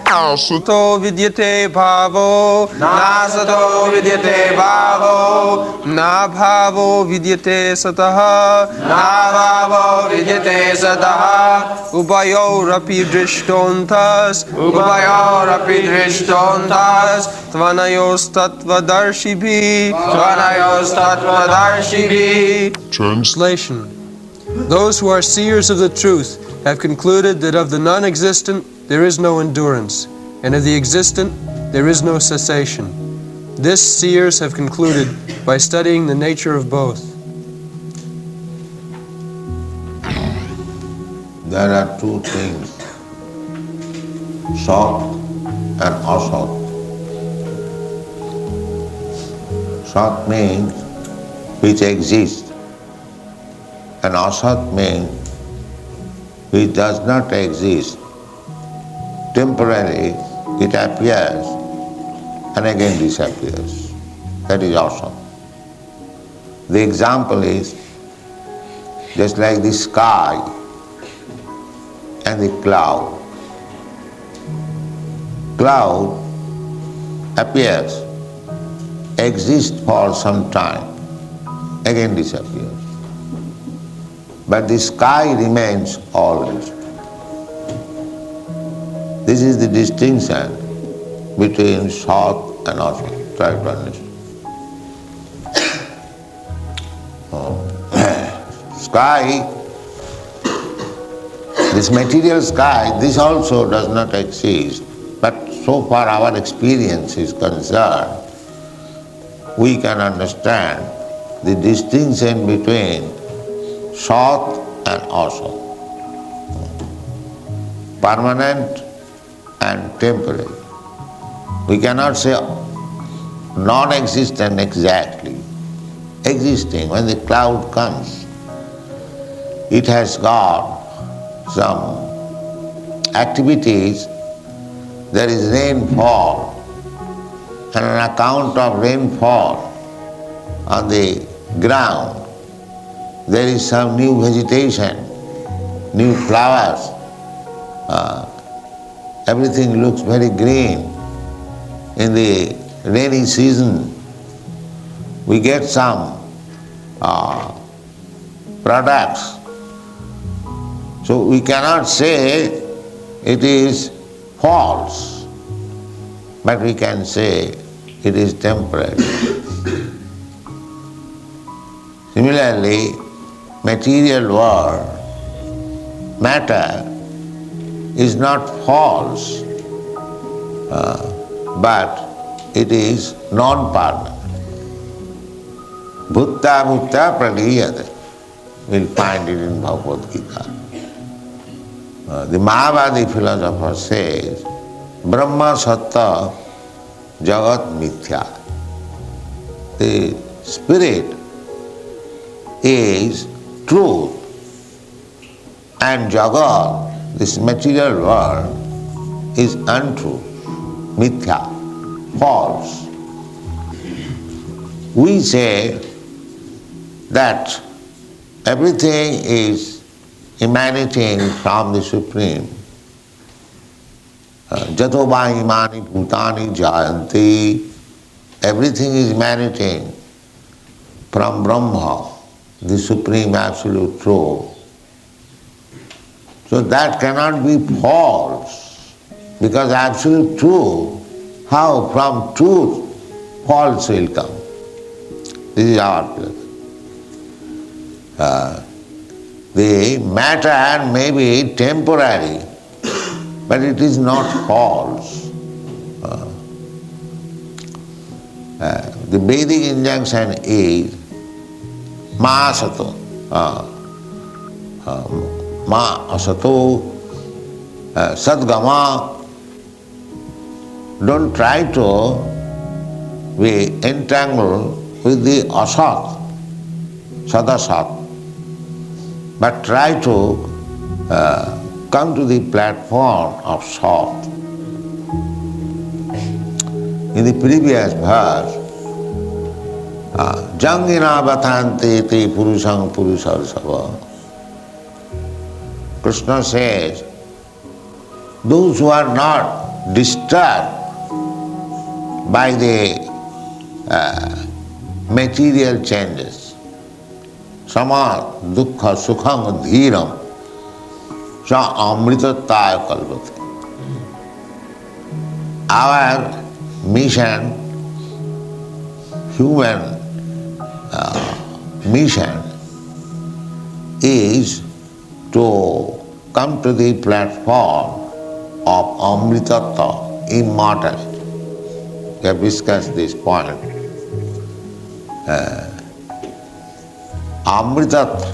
nasato vidyate bhavo, nasato vidyate bhavo, nabhavo vidyate satah, nabhavo vidyate satah, ubhayor api drsto ntas, ubhayor api drsto ntas, anayos tattva-darsibhih. anayos tattva-darsibhih. Translation. Those who are seers of the truth have concluded that of the non-existent there is no endurance, and of the existent there is no cessation. This seers have concluded by studying the nature of both. There are two things, sat and asat. Sat means which exists, and asat means which does not exist. Temporarily it appears and again disappears. That is asat. The example is just like the sky and the cloud. Cloud appears, exists for some time, again disappears. But the sky remains always. This is the distinction between sat and asat. Try to understand. Sky, this material sky, this also does not exist, but so far our experience is concerned, we can understand the distinction between sat and asat, permanent and temporary. We cannot say non-existent exactly. Existing, when the cloud comes, it has got some activities, there is rainfall, and on account of rainfall on the ground, there is some new vegetation, new flowers, everything looks very green. In the rainy season, we get some products. So we cannot say it is false, but we can say it is temporary. Similarly, material world, matter is not false, but it is non-permanent. Bhutta bhutta praliyate. We'll find it in Bhagavad Gita. The Mahavadi philosopher says, Brahma sattah jagat mithya. The spirit is truth, and jagat, this material world, is untrue, mithya, false. We say that everything is emanating from the Supreme. Jato va imani bhutani jayanti. Everything is emanating from Brahma, the Supreme Absolute Truth. So that cannot be false, because Absolute Truth, how from truth false will come? This is our philosophy. The matter may be temporary, but it is not false. The Vedic injunction is ma asato, ma asato, sadgama. Don't try to be entangled with the asat, sadasat, but try to come to the platform of sat. In the previous verse, jangina vatante te purushang purusarsava, Krishna says, those who are not disturbed by the material changes. Sama dukkha sukham dhiram sa amritataya kalpate. Our mission, human mission, is to come to the platform of amritattva, immortality. We have discussed this point. Amritattva,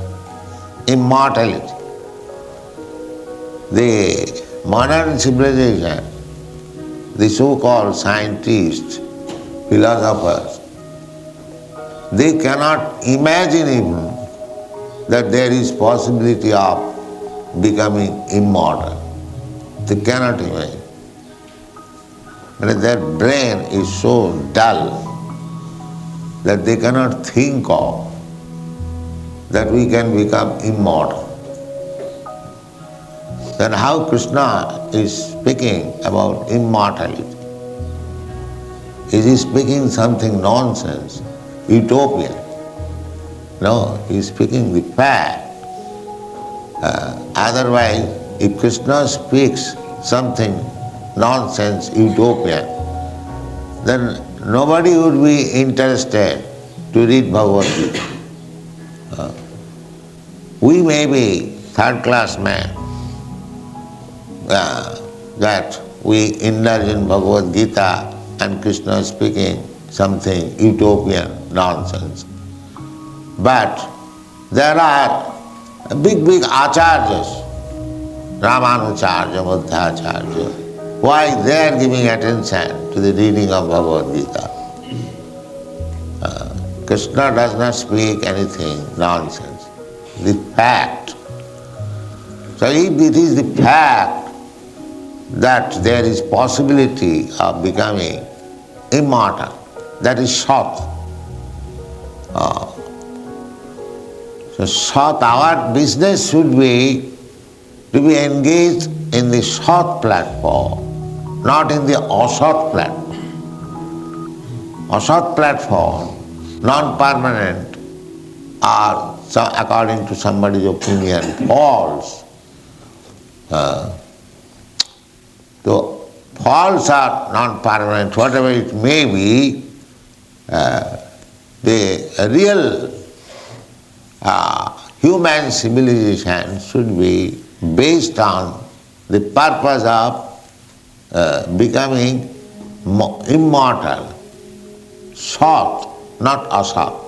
immortality. The modern civilization, the so-called scientists, philosophers, they cannot imagine even that there is possibility of becoming immortal. They cannot imagine. Their brain is so dull that they cannot think of that we can become immortal. Then how Krishna is speaking about immortality? Is he speaking something nonsense, utopian? No, he is speaking the fact. Otherwise, if Krishna speaks something nonsense, utopian, then nobody would be interested to read Bhagavad Gita. We may be third-class men, that we indulge in Bhagavad Gita and Krishna speaking something utopian nonsense. But there are big acharyas, Ramanujarya, Madhvacharya. Why they are giving attention to the reading of Bhagavad Gita? Krishna does not speak anything nonsense. The fact. So if it is the fact that there is possibility of becoming immortal, that is satah. So satah, our business should be to be engaged in the satah platform, not in the asatah platform. Asatah platform, non-permanent, or according to somebody's opinion, false. So false or non-permanent, whatever it may be, the real human civilization should be based on the purpose of becoming immortal, satah, not asatah.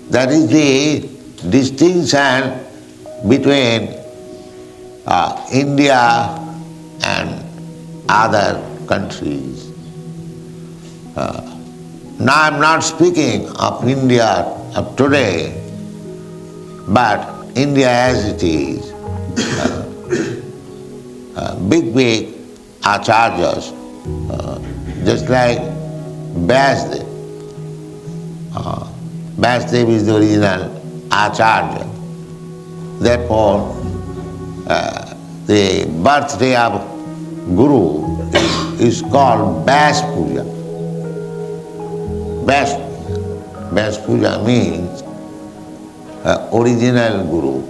That is the distinction between India and other countries. Now I am not speaking of India of today, but India as it is. Big acharyas, just like Vyasdev. Vyasdev is the original acharya. Therefore, the birthday of Guru is called Vyas Puja. Vyas Puja means original Guru.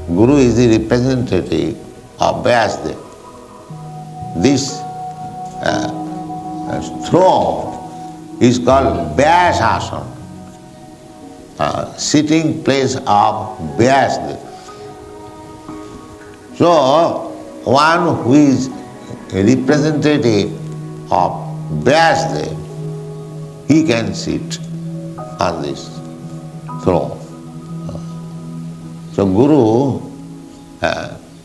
Guru is the representative of Vyasdev. This throne is called Vyasasana, sitting place of Vyasdev. So, one who is a representative of Vyasdev, he can sit on this throne. So Guru,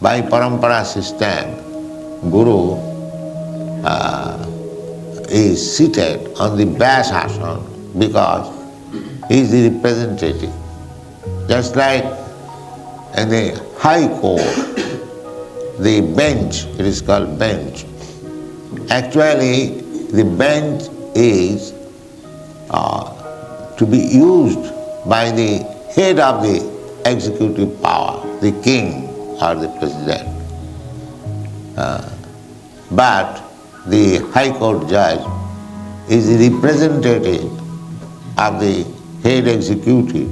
by parampara system, Guru is seated on the Vyasasana because he is the representative. Just like in the High Court, the bench, it is called bench. Actually, the bench is to be used by the head of the executive power, the king or the president. but the High Court judge is the representative of the head executive.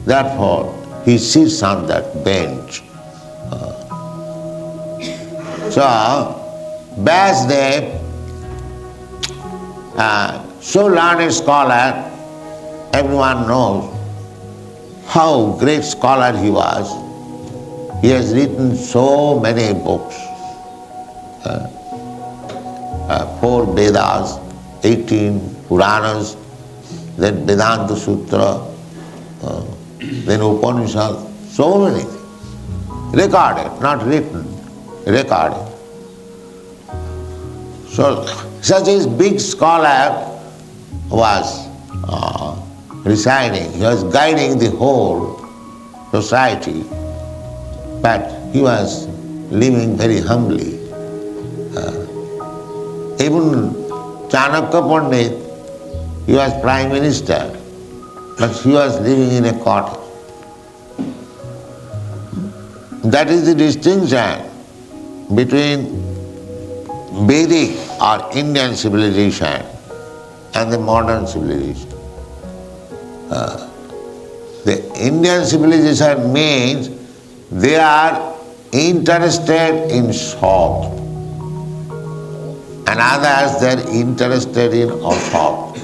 Therefore, he sits on that bench. So, Vyasdev, so learned scholar, everyone knows how great scholar he was. He has written so many books, 4 Vedas, 18 Puranas, then Vedanta Sutra, then Upanishad, so many things. Recorded, not written, recorded. So, such a big scholar was residing, he was guiding the whole society, but he was living very humbly. Even Chanakya Pandit, he was prime minister, but he was living in a cottage. That is the distinction between Vedic or Indian civilization and the modern civilization. The Indian civilization means they are interested in soul, and others they are interested in asat.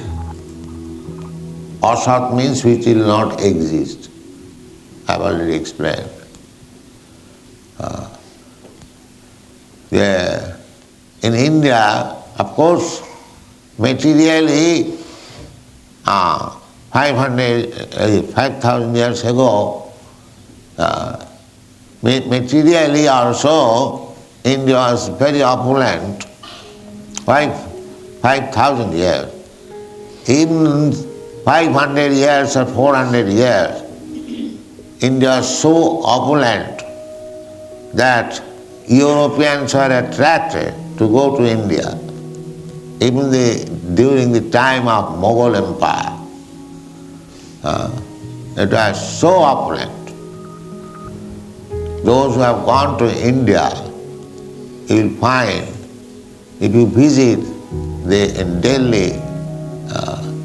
Asat means which will not exist. I have already explained. In India, of course, materially, 5,000 years ago, materially also, India was very opulent. 5,000 years. In 500 years or 400 years, India was so opulent that Europeans were attracted to go to India. Even during the time of Mughal Empire, it was so opulent. Those who have gone to India, you will find, if you visit in Delhi,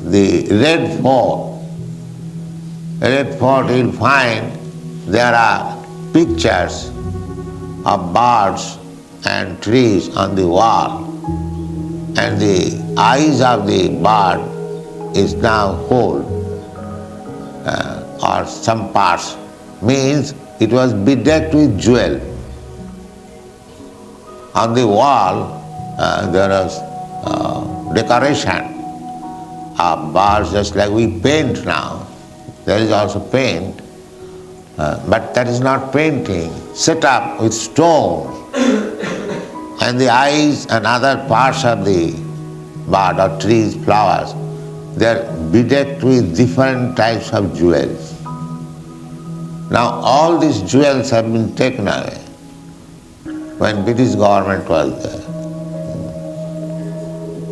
the Red Fort, you will find there are pictures of birds and trees on the wall, and the eyes of the bird is now whole, or some parts, means it was bedecked with jewel. On the wall there was decoration of birds, just like we paint now. There is also paint, but that is not painting, set up with stones, and the eyes and other parts of the bird or trees, flowers, they are bedecked with different types of jewels. Now all these jewels have been taken away when British government was there,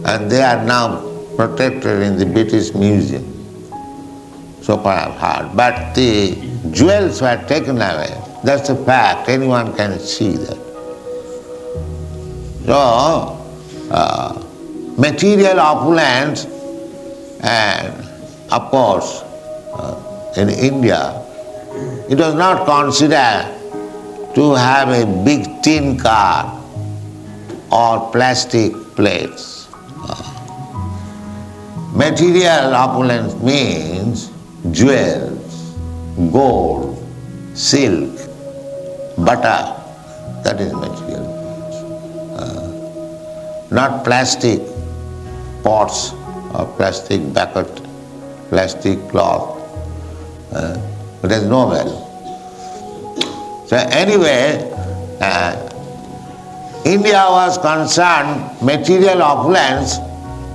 and they are now protected in the British Museum. So far I've heard. But the jewels were taken away. That's a fact. Anyone can see that. So, material opulence, and of course, in India, it was not considered to have a big tin car or plastic plates. Material opulence means jewels, gold, silk, butter, that is material opulence. Not plastic pots or plastic bucket, plastic cloth. It has no value. So anyway, India was concerned material opulence,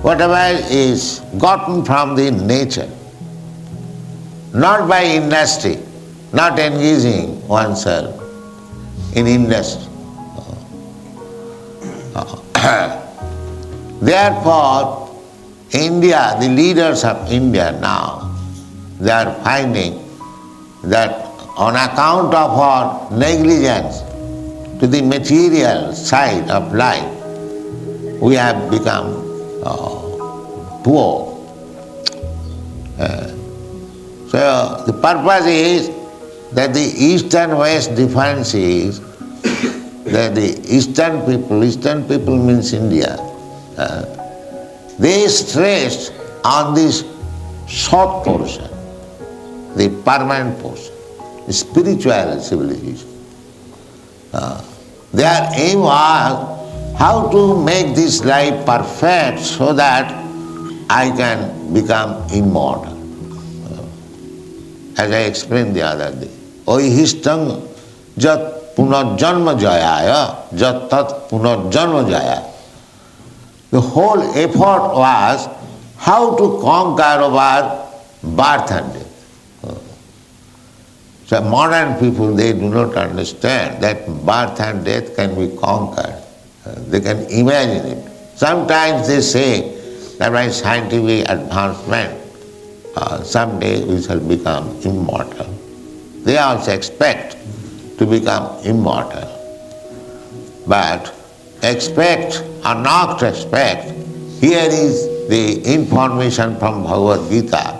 whatever is gotten from the nature, not by industry, not engaging oneself in industry. Therefore, India, the leaders of India now, they are finding that on account of our negligence to the material side of life, we have become poor. So the purpose is that the East and West difference is that the Eastern people means India, they stressed on this short portion, the permanent portion, the spiritual civilization. Their aim was how to make this life perfect so that I can become immortal. As I explained the other day, oihistang jat punarjanma jayaya, jat tat punarjanma jaya. The whole effort was how to conquer our birth and death. So modern people, they do not understand that birth and death can be conquered. They can imagine it. Sometimes they say that by scientific advancement, someday we shall become immortal. They also expect to become immortal. But expect or not expect, here is the information from Bhagavad Gita.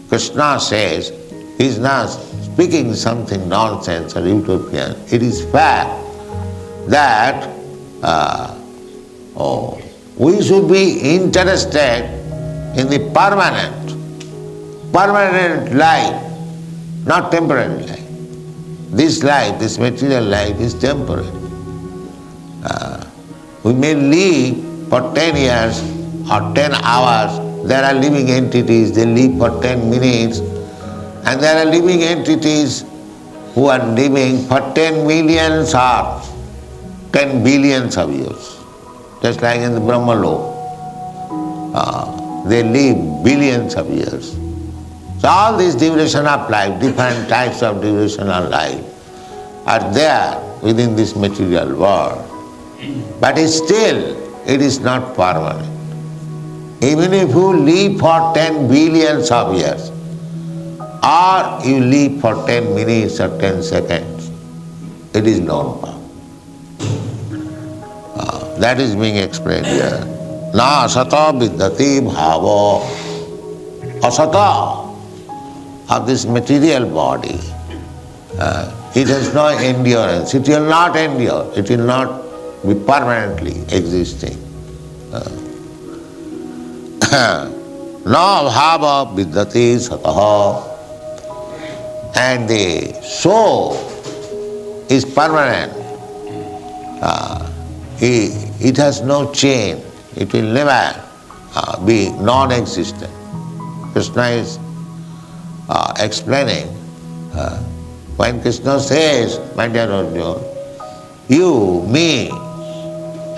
Krishna says, he is not speaking something nonsense or utopian. It is fact that we should be interested in the permanent life, not temporary life. This life, this material life is temporary. We may live for 10 years or 10 hours. There are living entities, they live for 10 minutes. And there are living entities who are living for 10 millions or 10 billions of years. Just like in the Brahmalok. They live billions of years. So all these duration of life, different types of duration of life are there within this material world. But still, it is not permanent. Even if you live for 10 billions of years, or you live for 10 minutes or 10 seconds, it is non-permanent. That is being explained here. Nasato vidyate bhavo. Asatah of this material body, it has no endurance. It will not endure. It will not be permanently existing. Nabhavo vidyate satah. And the soul is permanent. It has no change. It will never be non-existent. Krishna is explaining. When Krishna says, my dear Arjuna, you, me,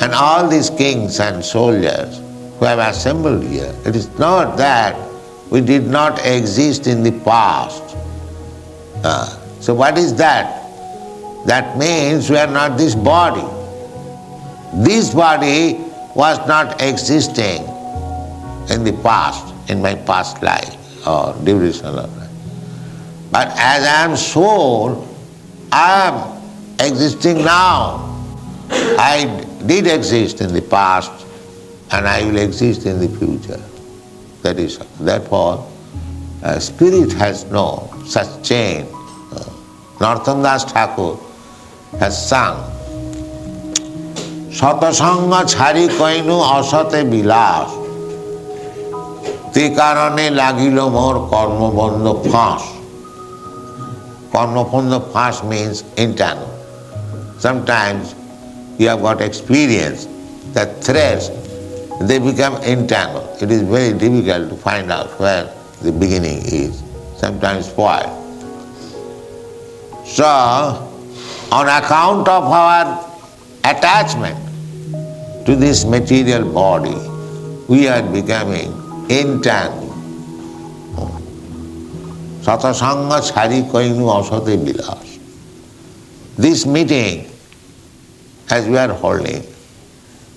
and all these kings and soldiers who have assembled here, it is not that we did not exist in the past. So what is that? That means we are not this body. This body was not existing in the past, in my past life or duration of life. But as I am soul, I am existing now. I did exist in the past and I will exist in the future. That is, therefore, spirit has no such change. Narottam Thakur has sung, Satasanga chhari koinu asate bilas, te karane lagilo mor karmabandha phas. Karmabandha phas means entangled. Sometimes you have got experience that threads, they become entangled. It is very difficult to find out where the beginning is, sometimes spoiled. So, on account of our attachment to this material body, we are becoming entangled. Satasanga chhari koinu asate bilas. This meeting, as we are holding,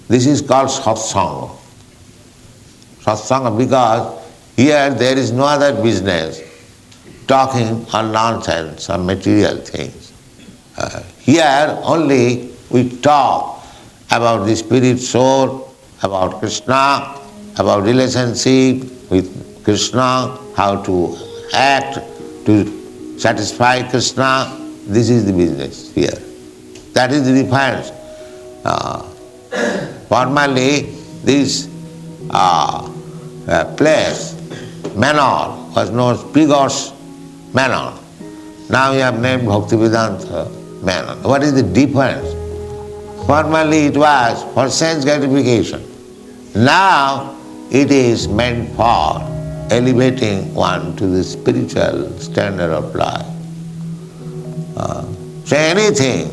this is called satsanga. Satsanga because here there is no other business, talking on nonsense, on material things. Here only we talk about the spirit soul about Krishna, about relationship with Krishna, how to act to satisfy Krishna. This is the business here. That is the difference. Formerly, this place, Manor, was known as Pigos Manor. Now we have named Bhaktivedanta Manor. What is the difference? Formerly it was for sense gratification. Now it is meant for elevating one to the spiritual standard of life. So anything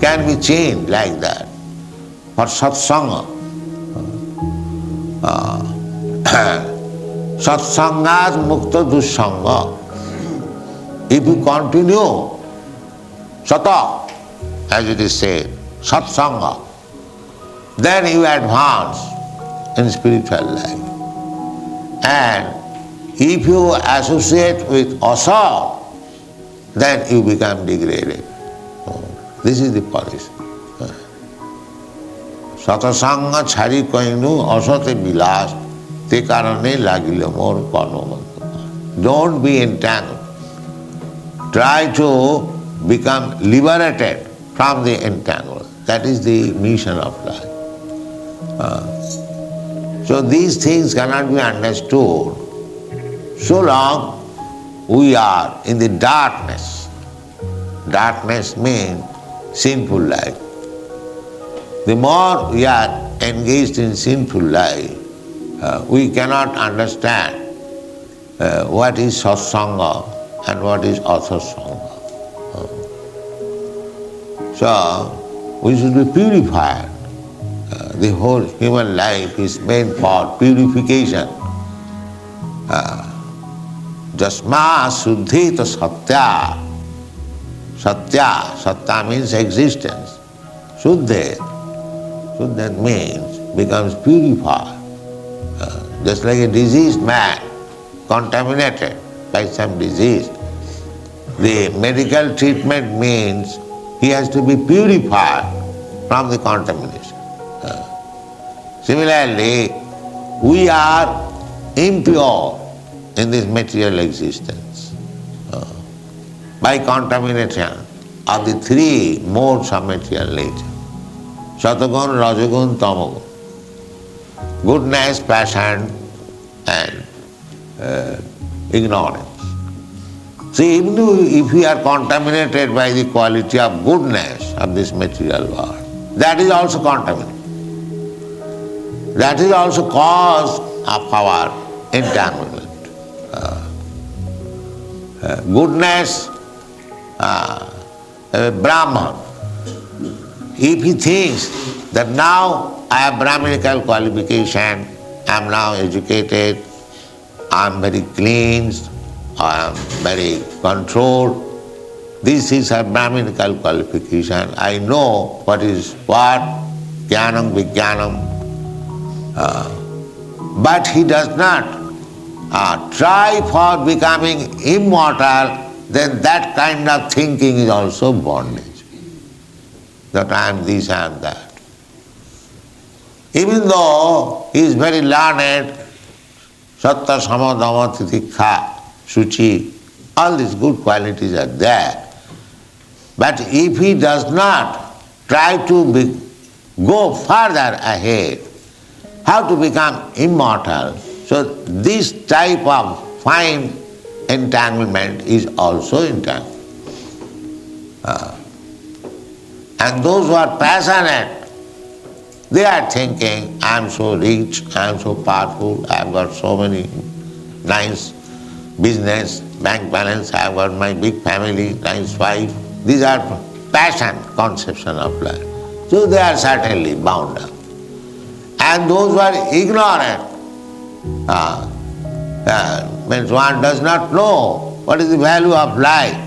can be changed like that. For satsanga, satsangas mukta dussanga. If you continue satah, as it is said, satsanga, then you advance in spiritual life. And if you associate with asatah, then you become degraded. This is the policy. Satasanga chari koinu asate bilas te karane lagile mor karno. Don't be entangled. Try to become liberated from the entanglement. That is the mission of life. So these things cannot be understood so long we are in the darkness. Darkness means sinful life. The more we are engaged in sinful life, we cannot understand what is satsanga and what is asasanga. So we should be purified. The whole human life is meant for purification. Jasma suddhita satya. Satya means existence. Suddhet means becomes purified. Just like a diseased man, contaminated by some disease. The medical treatment means he has to be purified from the contamination. Similarly, we are impure in this material existence by contamination of the three modes of material nature. Satagun, Rajagun, Tamagun. Goodness, passion and ignorance. See, even if we are contaminated by the quality of goodness of this material world, that is also contaminated. That is also cause of our entanglement. Goodness, Brahman, if he thinks that now I have Brahminical qualification, I am now educated, I am very cleansed, I am very controlled, this is a Brahminical qualification, I know what is what, jnanam, vijnanam, but he does not try for becoming immortal, then that kind of thinking is also bondage. That I am this, I am that. Even though he is very learned, sattva, sama, dhamma, titikha, suci, all these good qualities are there. But if he does not try to go further ahead, how to become immortal, so this type of fine entanglement is also entangled. And those who are passionate, they are thinking, I am so rich, I am so powerful, I have got so many nice business, bank balance, I have got my big family, nice wife. These are passion conception of life. So they are certainly bound up. And those who are ignorant, means one does not know what is the value of life.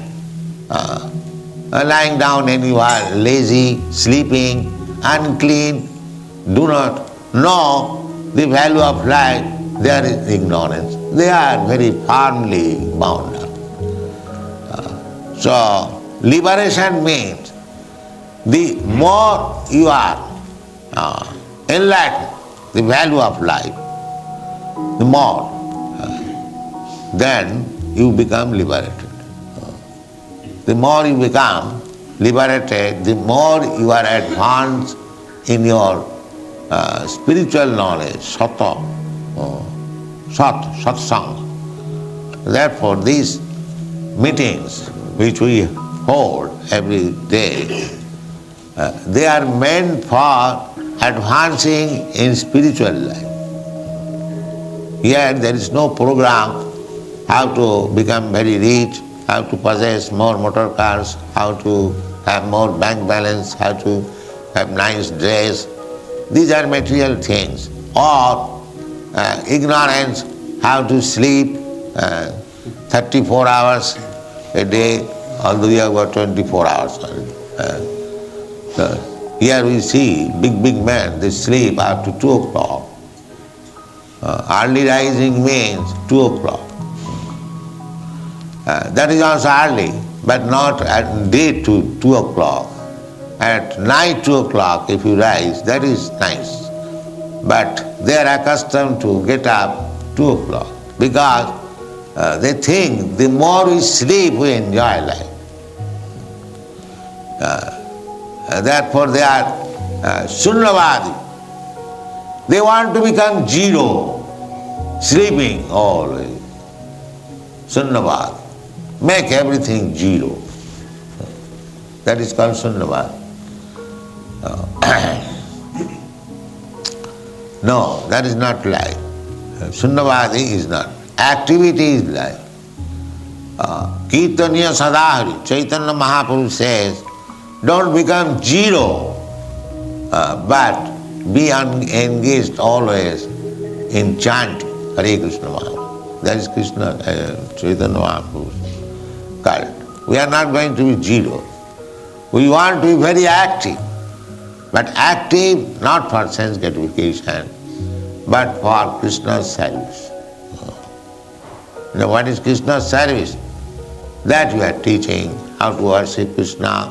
Lying down anywhere, lazy, sleeping, unclean, do not know the value of life, there is ignorance. They are very firmly bound up. So, liberation means the more you are enlighten the value of life, the more, then you become liberated. The more you become liberated, the more you are advanced in your spiritual knowledge, satah, satsang. Therefore, these meetings which we hold every day, they are meant for advancing in spiritual life. Here there is no program how to become very rich, how to possess more motor cars, how to have more bank balance, how to have nice dress. These are material things. Or ignorance, how to sleep 34 hours a day, although we have got 24 hours only. Here we see big men, they sleep up to 2 o'clock. Early rising means 2 o'clock. That is also early, but not at day 2 o'clock. At night 2 o'clock if you rise, that is nice. But they are accustomed to get up 2 o'clock because they think the more we sleep we enjoy life. Therefore they are sunyavadi. They want to become zero, sleeping always. Sunyavadi. Make everything zero. That is called sunyavadi. No, that is not life. Sunyavadi is not. Activity is life. Kirtaniya sadahari, Chaitanya Mahaprabhu says, don't become zero, but be engaged always in chanting Hare Krishna Mahaprabhu. That is Krishna, Chaitanya Mahaprabhu's cult. We are not going to be zero. We want to be very active, but active not for sense gratification, but for Krishna's service. Now what is Krishna's service? That we are teaching how to worship Krishna.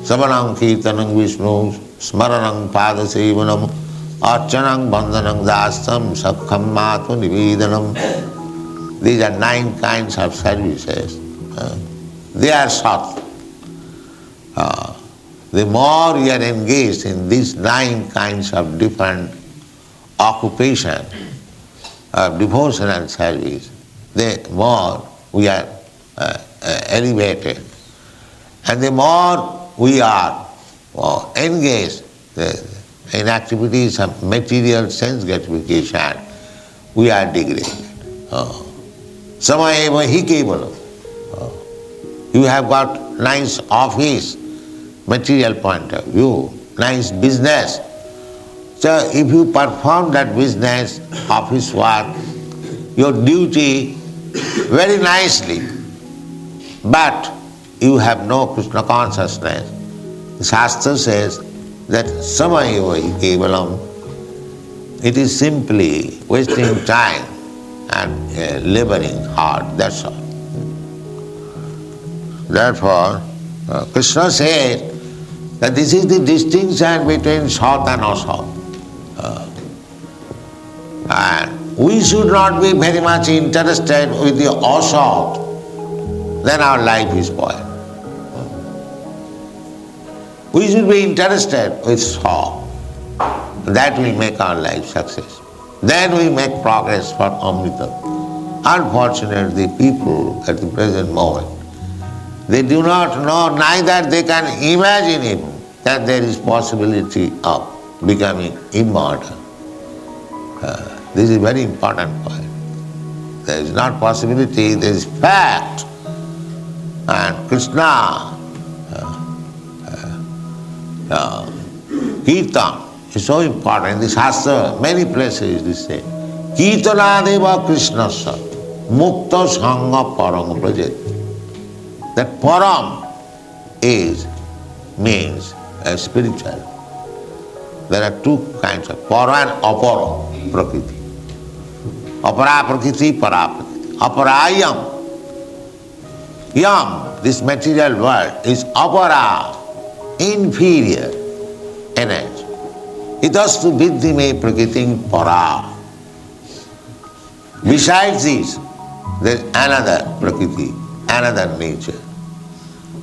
Savanam kirtanam Vishnu, smaranam padasevanam, archanam bandhanam dastam, sakham matu nivedanam. These are 9 kinds of services. They are short. The more you are engaged in these 9 kinds of different occupation of devotional service, the more we are elevated. And the more we are engaged in activities of material sense gratification, we are degraded. Samayeva hi kevalam. You have got nice office, material point of view, nice business. So if you perform that business, office work, your duty very nicely, but you have no Krishna consciousness, the Shastra says that samayeva hi kevalam, it is simply wasting time and laboring hard, that's all. Therefore, Krishna said that this is the distinction between sat and asat. And we should not be very much interested with the asat, then our life is spoiled. We should be interested with sat. That will make our life success. Then we make progress for Amrita. Unfortunately, people at the present moment, they do not know, neither they can imagine it, that there is possibility of becoming immortal. This is a very important point. There is not possibility, there is fact. And Krishna, Kirtan is so important. In the Shastra, many places they say, Kirtanadeva Krishnasya mukta sangha parang brajati. That param means spiritual. There are 2 kinds of para and apara prakriti. Apara prakriti, para prakriti. Aparayam. Yam, this material world, is apara, inferior energy. itastu viddhi me prakritim para. Besides this, there is another prakriti, another nature,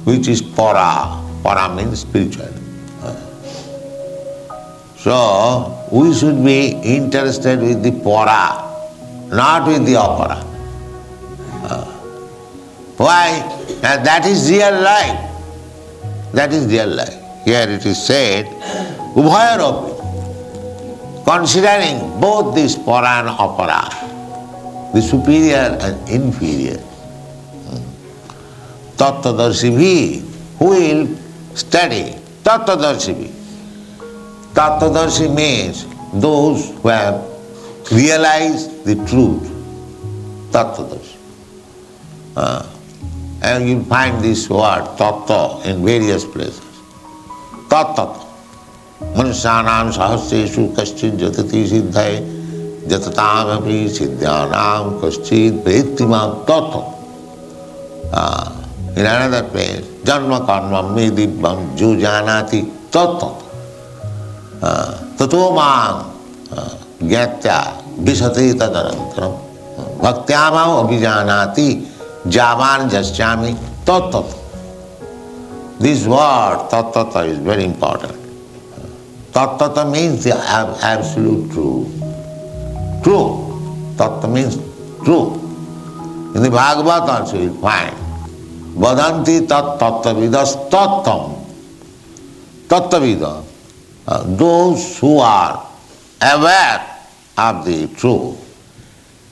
which is para. Para means spiritual. So, we should be interested with the para, not with the opera. Why? And that is real life. That is real life. Here it is said, ubhayor, considering both this para and opera, the superior and inferior. Tattva-darsibhih, who will study tattva-darsibhih. Tattva-darsi means those who have realized the truth. Tattva-darsi. And you find this word tattva in various places. Tattva. Manusyanam sahasreshu kaschid jatati siddhai jatatam api siddhyanam kaschid prettimam tattva. In another place, janma karma medibham jo janati tattva. Tato mam gyatya visate tadanantaram bhaktyamam abhijanati javan jasyami tattva. This word tattva is very important. Tattva means the absolute truth. True. Tattva means true. In the Bhagavad also you find vadanti tat tattvavidas tattam. Tattavida, those who are aware of the truth,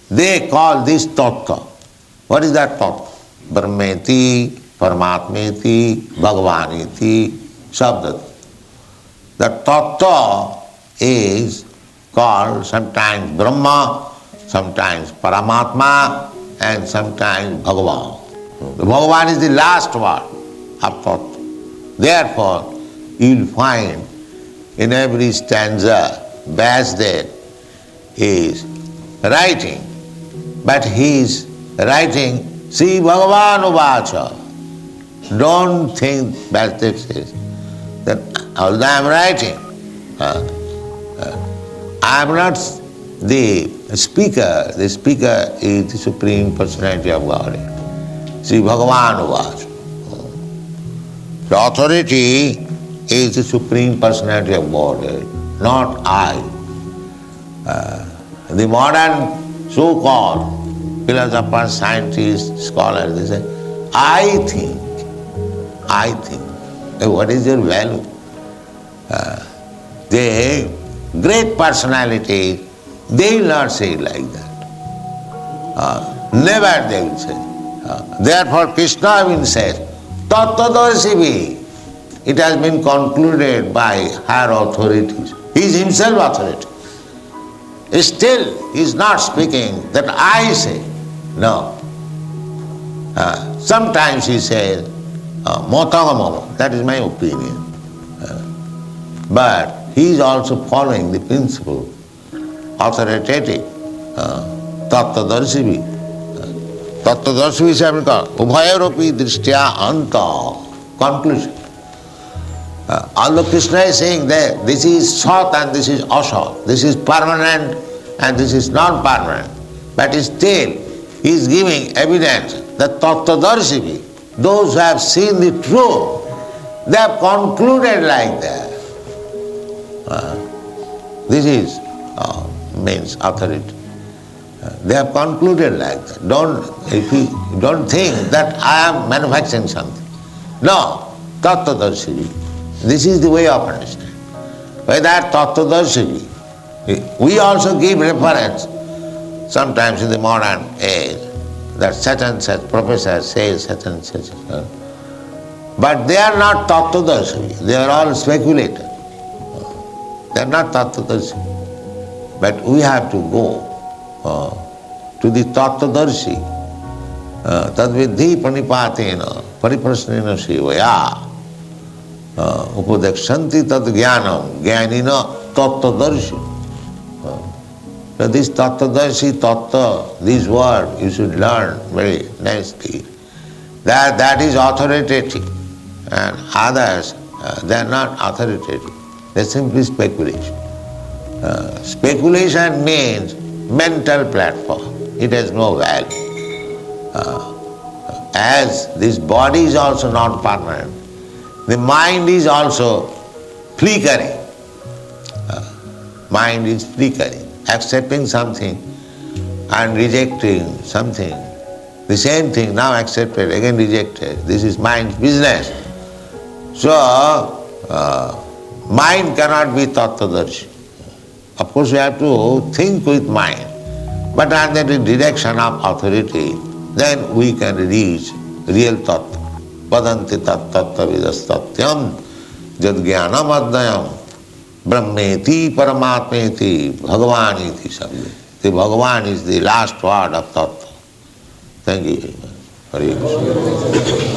they call this tattva. What is that tattva? Brahmeti, Paramatmeti, Bhagavaniti, Shabdati. The tattva is called sometimes Brahma, sometimes Paramatma, and sometimes Bhagavan. The Bhagavan is the last word of tattva. Therefore, you will find in every stanza, Vyasdev is writing, but he is writing Sri Bhagavan Uvacha. Don't think Vyasdev says that although I am writing, I am not the speaker is the Supreme Personality of Godhead. Sri Bhagavan Uvacha. The authority is the Supreme Personality of Godhead, not I. The modern so-called philosophers, scientists, scholars, they say, I think. What is your value? The great personality, they will not say it like that. Never they will say. Therefore Krishna will say, tattva-darsibhih. It has been concluded by higher authorities. He is himself authority. Still he is not speaking that I say. No. Sometimes he says, motagama, that is my opinion. But he is also following the principle, authoritative, tattva-darsibhih. Tattva-darsibhih is ubhayor drstah antah. Conclusion. Although Krishna is saying that this is sat and this is asat, this is permanent and this is non-permanent, but still he is giving evidence that tattva-darsibhih, those who have seen the truth, they have concluded like that. This is means authority. They have concluded like that. Don't think that I am manufacturing something. No, tattva-darsibhih. This is the way of understanding. By that tattva-darsibhih, we also give reference sometimes in the modern age that such and such professor says such and such. But they are not tattva-darsibhih. They are all speculators. They are not tattva-darsibhih. But we have to go to the tattva-darsi. Tadvidhi pranipatena pariprasnena sevaya upadekshanti tad jnanam jnanina tattva-darsi. So this tattva-darsi, tattva, this word you should learn very nicely. That is authoritative, and others they are not authoritative. They are simply speculation. Speculation means mental platform. It has no value. As this body is also not permanent, the mind is also flickering. Mind is flickering, accepting something and rejecting something. The same thing now accepted, again rejected. This is mind's business. So, mind cannot be tattva-darsibhih. Of course, we have to think with mind, but under the direction of authority, then we can reach real tattva. Vadanti tattva-vidastatyam jad jnanam adnayam brahmeti paramatmeti bhagavaniti sabde. The Bhagavan is the last word of tattva. Thank you very much. Hare Krishna.